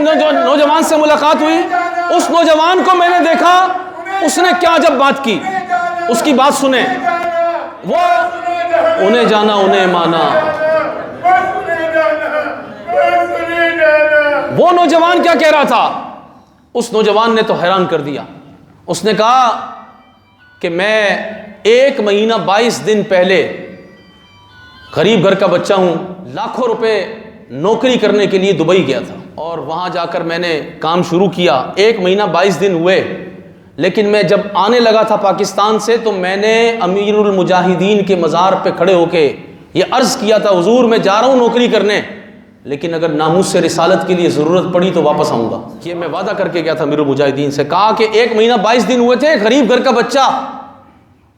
نوجوان سے ملاقات ہوئی، اس نوجوان کو میں نے دیکھا، اس نے کیا جب بات کی، اس کی بات سنیں، وہ انہیں جانا انہیں مانا۔ وہ نوجوان کیا کہہ رہا تھا؟ اس نوجوان نے تو حیران کر دیا۔ اس نے کہا کہ میں 1 مہینہ 22 دن پہلے غریب گھر کا بچہ ہوں، لاکھوں روپے نوکری کرنے کے لیے دبئی گیا تھا، اور وہاں جا کر میں نے کام شروع کیا۔ 1 مہینہ 22 دن ہوئے، لیکن میں جب آنے لگا تھا پاکستان سے تو میں نے امیر المجاہدین کے مزار پہ کھڑے ہو کے یہ عرض کیا تھا، حضور میں جا رہا ہوں نوکری کرنے، لیکن اگر ناموس سے رسالت کے لیے ضرورت پڑی تو واپس آؤں گا۔ یہ میں وعدہ کر کے گیا تھا امیر المجاہدین سے، کہا کہ 1 مہینہ 22 دن ہوئے تھے، غریب گھر کا بچہ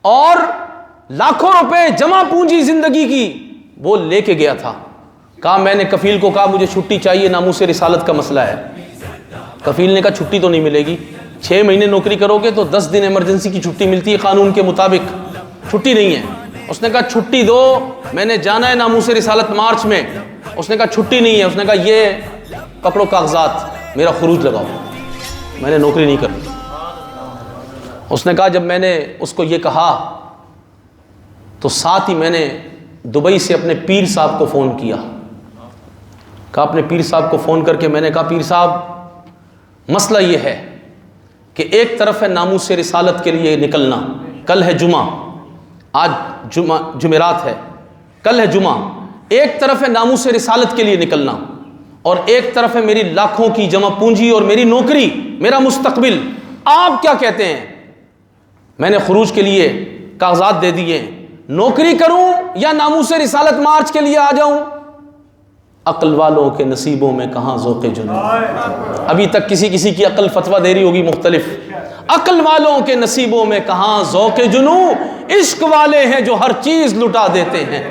اور لاکھوں روپے جمع پونجی زندگی کی وہ لے کے گیا تھا۔ کہا میں نے کفیل کو کہا مجھے چھٹی چاہیے، ناموس سے رسالت کا مسئلہ ہے۔ کفیل نے کہا چھٹی تو نہیں ملے گی، 6 مہینے نوکری کرو گے تو 10 دن ایمرجنسی کی چھٹی ملتی ہے قانون کے مطابق، چھٹی نہیں ہے۔ اس نے کہا چھٹی دو، میں نے جانا ہے ناموس رسالت مارچ میں۔ اس نے کہا چھٹی نہیں ہے۔ اس نے کہا یہ پکڑو کاغذات، میرا خروج لگاؤ، میں نے نوکری نہیں کرنی۔ اس نے کہا جب میں نے اس کو یہ کہا تو ساتھ ہی میں نے دبئی سے اپنے پیر صاحب کو فون کیا، کہا اپنے پیر صاحب کو فون کر کے میں نے کہا پیر صاحب مسئلہ یہ ہے کہ ایک طرف ہے ناموس سے رسالت کے لیے نکلنا، کل ہے جمعہ، آج جمعرات ہے، کل ہے جمعہ، ایک طرف ہے ناموس سے رسالت کے لیے نکلنا اور ایک طرف ہے میری لاکھوں کی جمع پونجی اور میری نوکری، میرا مستقبل، آپ کیا کہتے ہیں؟ میں نے خروج کے لیے کاغذات دے دیے، نوکری کروں یا ناموس رسالت مارچ کے لیے آ جاؤں؟ عقل والوں کے نصیبوں میں کہاں ذوق جنوں، ابھی تک کسی کی عقل فتویٰ دے رہی ہوگی مختلف، عقل والوں کے نصیبوں میں کہاں ذوق جنوں، عشق والے ہیں جو ہر چیز لٹا دیتے ہیں۔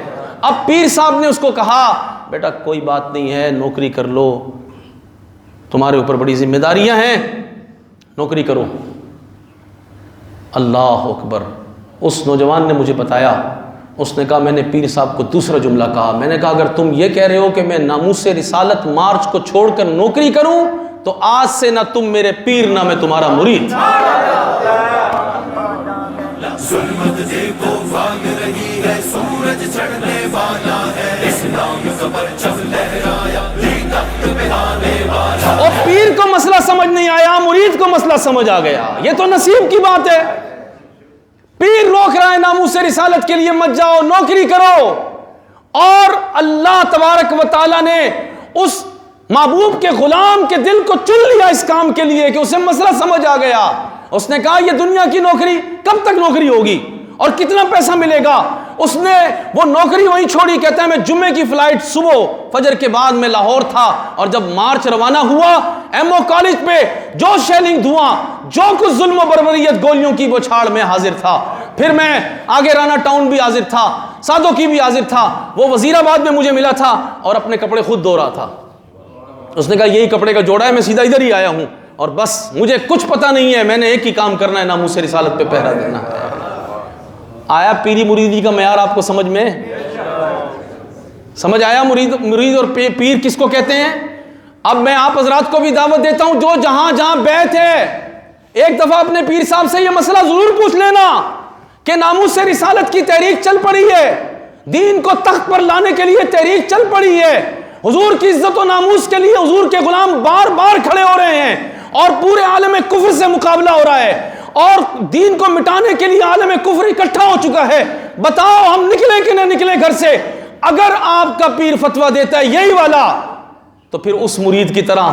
اب پیر صاحب نے اس کو کہا بیٹا کوئی بات نہیں ہے، نوکری کر لو، تمہارے اوپر بڑی ذمہ داریاں ہیں، نوکری کرو۔ اللہ اکبر، اس نوجوان نے مجھے بتایا، اس نے کہا میں نے پیر صاحب کو دوسرا جملہ کہا، میں نے کہا اگر تم یہ کہہ رہے ہو کہ میں ناموس سے رسالت مارچ کو چھوڑ کر نوکری کروں تو آج سے نہ تم میرے پیر نہ میں تمہارا مرید۔ ظلمت دیکھو بھاگ رہی ہے، سورج چڑھنے والا ہے، اسلام کا پرچم لہرایا، تخت پہ آنے والا۔ اور پیر کو مسئلہ سمجھ نہیں آیا، مرید کو مسئلہ سمجھ آ گیا۔ یہ تو نصیب کی بات ہے۔ پیر روک رہا ہے ناموس سے رسالت کے لیے مت جاؤ، نوکری کرو، اور اللہ تبارک و تعالی نے اس محبوب کے غلام کے دل کو چن لیا اس کام کے لیے کہ اسے مسئلہ سمجھ آ گیا۔ اس نے کہا یہ دنیا کی نوکری کب تک نوکری ہوگی اور کتنا پیسہ ملے گا؟ اس نے وہ نوکری وہیں چھوڑی، کہتا ہے میں جمعے کی فلائٹ صبح فجر کے بعد میں لاہور تھا، اور جب مارچ روانہ ہوا ایم او کالج پہ جو شیلنگ دھواں، جو کچھ ظلم و بربریت گولیوں کی بچھاڑ میں حاضر تھا، پھر میں آگے رانا ٹاؤن بھی حاضر تھا، سادو کی بھی حاضر تھا، وہ وزیر آباد میں مجھے ملا تھا اور اپنے کپڑے خود دھو رہا تھا۔ اس نے کہا یہی کپڑے کا جوڑا ہے، میں سیدھا ادھر ہی آیا ہوں اور بس مجھے کچھ پتہ نہیں ہے، میں نے ایک ہی کام کرنا ہے، ناموس سے رسالت پہ پہرا دینا ہے۔ آیا پیری مریدی کا معیار آپ کو سمجھ میں؟ سمجھ آیا مرید اور پیر کس کو کہتے ہیں؟ اب میں آپ حضرات کو بھی دعوت دیتا ہوں جو جہاں جہاں بیعت ہے، ایک دفعہ اپنے پیر صاحب سے یہ مسئلہ ضرور پوچھ لینا کہ ناموس سے رسالت کی تحریک چل پڑی ہے، دین کو تخت پر لانے کے لیے تحریک چل پڑی ہے، حضور کی عزت و ناموس کے لیے حضور کے غلام بار بار کھڑے ہو رہے ہیں اور پورے عالم کفر سے مقابلہ ہو رہا ہے اور دین کو مٹانے کے لیے عالم کفر اکٹھا ہو چکا ہے، بتاؤ ہم نکلیں کہ نہ نکلیں گھر سے؟ اگر آپ کا پیر فتویٰ دیتا ہے یہی والا تو پھر اس مرید کی طرح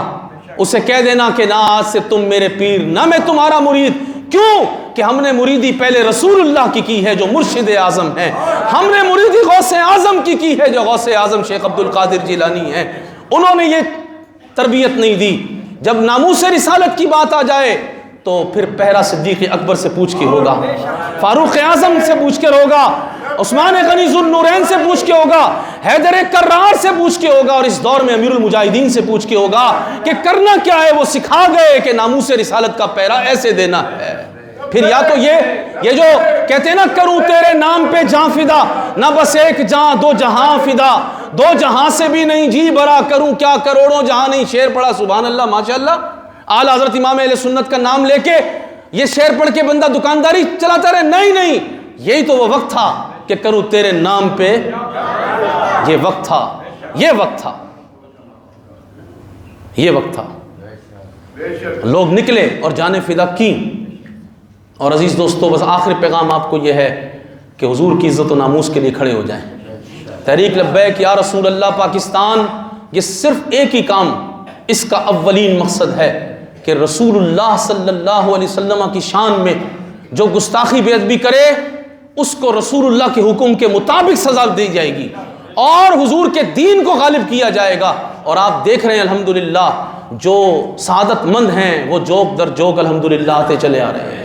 اسے کہہ دینا کہ نہ آج سے تم میرے پیر نہ میں تمہارا مرید۔ کیوں کہ ہم نے مریدی پہلے رسول اللہ کی ہے جو مرشد اعظم ہے، ہم نے مریدی غوث اعظم کی ہے جو غوث اعظم شیخ عبد القادر جیلانی ہے، انہوں نے یہ تربیت نہیں دی۔ جب ناموس رسالت کی بات آ جائے تو پھر پہرا صدیق اکبر سے پوچھ کے ہوگا، فاروق اعظم سے پوچھ کے ہوگا، عثمان غنی ذو النورین سے پوچھ کے ہوگا، حیدر کرار سے پوچھ کے ہوگا، اور اس دور میں امیر المجاہدین سے پوچھ کے ہوگا کہ کرنا کیا ہے۔ وہ سکھا گئے کہ ناموس رسالت کا پہرا ایسے دینا ہے۔ پھر یا تو یہ جو کہتے ہیں نا کروں تیرے نام پہ جاں فدا، نہ بس ایک جاں دو جہاں فدا، دو جہاں سے بھی نہیں جی برا کروں کیا کروڑوں جہاں نہیں. شعر پڑھا, سبحان اللہ ماشاء اللہ. اعلی حضرت امام اہل سنت کا نام لے کے یہ شعر پڑھ کے بندہ دکانداری چلاتا رہے. نہیں, یہی تو وہ وقت تھا کہ کروں تیرے نام پہ. یہ وقت تھا, یہ وقت تھا, یہ وقت تھا. لوگ نکلے اور جانیں فدا کی. اور عزیز دوستو, بس آخری پیغام آپ کو یہ ہے کہ حضور کی عزت و ناموس کے لیے کھڑے ہو جائیں. تحریک لبیک یا رسول اللہ پاکستان, یہ صرف ایک ہی کام, اس کا اولین مقصد ہے کہ رسول اللہ صلی اللہ علیہ وسلم کی شان میں جو گستاخی بے ادبی کرے اس کو رسول اللہ کے حکم کے مطابق سزا دی جائے گی اور حضور کے دین کو غالب کیا جائے گا. اور آپ دیکھ رہے ہیں الحمدللہ جو سعادت مند ہیں وہ جوک در جوک الحمدللہ آتے چلے آ رہے ہیں.